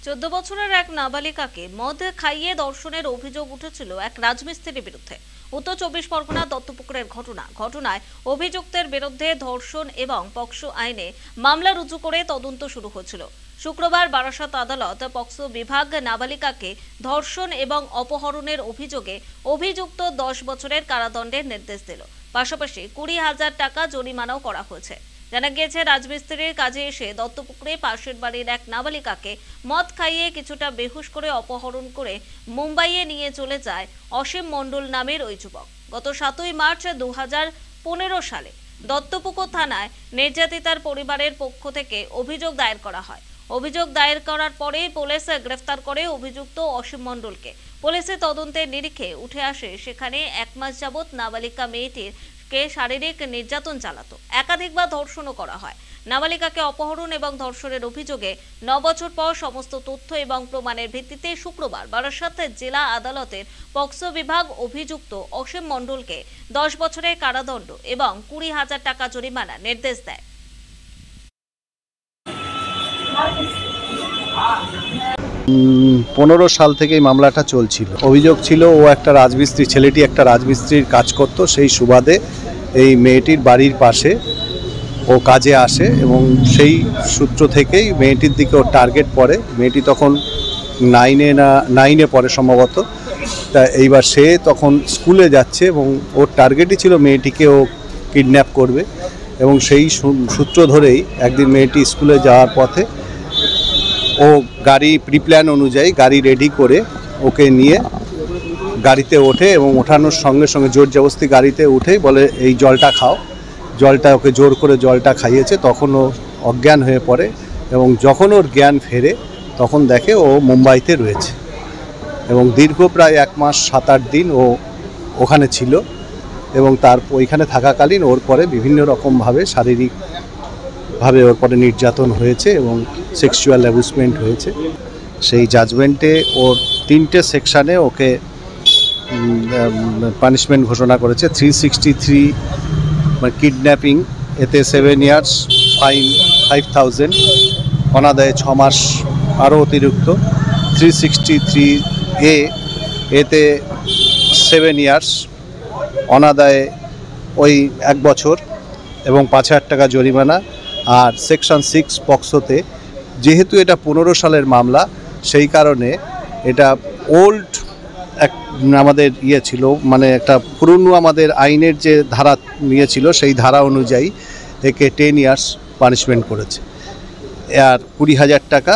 14 বছরের এক নাবালিকাকে মদ খাইয়ে ধর্ষণের অভিযোগ উঠেছিল এক রাজমিস্ত্রির বিরুদ্ধে। উত্তর 24 পরগনা দত্তপুকুরের ঘটনায় অভিযুক্তের বিরুদ্ধে ধর্ষণ এবং পক্সো আইনে মামলা রুজু করে তদন্ত শুরু হয়েছিল। শুক্রবার বারাসাত আদালত পক্সো বিভাগ নাবালিকাকে ধর্ষণ এবং অপহরণের অভিযোগে অভিযুক্ত 10 বছরের কারাদণ্ডের নির্দেশ দিল। পাশাপাশি 20,000 টাকা জরিমানাও করা হয়েছে। জানা গিয়েছে, রাজমিস্ত্রির কাজে এসে দত্তপুকুরে পাশের বাড়ির এক নাবালিকাকে মদ খাইয়ে কিছুটা বেহুশ করে অপহরণ করে মুম্বাইয়ে নিয়ে চলে যায় অসীম মণ্ডল নামের ওই যুবক। গত 7ই মার্চ 2015 সালে দত্তপুকুর থানায় নির্যাতিতার পরিবারের পক্ষ থেকে অভিযোগ দায়ের করা হয়। অভিযোগ দায়ের করার পরে পুলিশ গ্রেফতার করে অভিযুক্ত অসীম মণ্ডলকে। পুলিশের তদন্তের নিরিখে উঠে আসে সেখানে 1 মাস যাবৎ নাবালিকা মেয়েটির শারীরিক নির্যাতন চালাতো, একাধিকবার ধর্ষণও করা হয়। নাবালিকাকে অপহরণ এবং ধর্ষণের অভিযোগে 9 বছর পর সমস্ত তথ্য এবং প্রমাণের ভিত্তিতে শুক্রবার বারাসাত জেলা আদালতের পক্সো বিভাগ অভিযুক্ত অসীম মণ্ডলকে 10 বছরের কারাদণ্ড এবং 20,000 টাকা জরিমানার নির্দেশ দেয়। 15 সাল থেকে এই মামলাটা চলছিল। অভিযোগ ছিল ও একটা রাজমিস্ত্রি, ছেলেটি একটা রাজমিস্ত্রির কাজ করত। সেই সুবাদে এই মেয়েটির বাড়ির পাশে ও কাজে আসে এবং সেই সূত্র থেকেই মেয়েটির দিকে ওর টার্গেট পড়ে। মেয়েটি তখন 9-এ পড়ে সম্ভবত। তা এইবার সে তখন স্কুলে যাচ্ছে এবং ওর টার্গেটই ছিল মেয়েটিকে ও কিডন্যাপ করবে। এবং সেই সূত্র ধরেই একদিন মেয়েটি স্কুলে যাওয়ার পথে ও গাড়ি প্রিপ্ল্যান অনুযায়ী গাড়ি রেডি করে ওকে নিয়ে গাড়িতে ওঠে এবং ওঠানোর সঙ্গে সঙ্গে জোর জবরদস্তি গাড়িতে উঠেই বলে এই জলটা খাও। জলটা ওকে জোর করে জলটা খাইয়েছে। তখন ও অজ্ঞান হয়ে পড়ে এবং যখন ওর জ্ঞান ফেরে তখন দেখে ও মুম্বাইতে রয়েছে এবং দীর্ঘ প্রায় 1 মাস 7-8 দিন ও ওখানে ছিল এবং তার ওইখানে থাকাকালীন ওর পরে বিভিন্ন রকমভাবে শারীরিকভাবে ওর পরে নির্যাতন হয়েছে এবং সেক্সুয়াল অ্যাবিউসমেন্ট হয়েছে। সেই জাজমেন্টে ওর 3টে সেকশানে ওকে পানিশমেন্ট ঘোষণা করেছে। 363 মানে কিডন্যাপিং, এতে 7 ইয়ার্স, ফাইন 5,000, অনাদায়ে 6 মাস আরও অতিরিক্ত। 363A এতে 7 ইয়ার্স, অনাদায়ে ওই 1 বছর এবং 5,000 টাকা জরিমানা। আর সেকশন 6 পক্সোতে যেহেতু এটা 15 সালের মামলা, সেই কারণে এটা ওল্ড আমাদের ছিল, মানে একটা পুরনো আমাদের আইনের যে ধারা ছিল সেই ধারা অনুযায়ী একে 10 ইয়ার্স পানিশমেন্ট করেছে আর 20,000 টাকা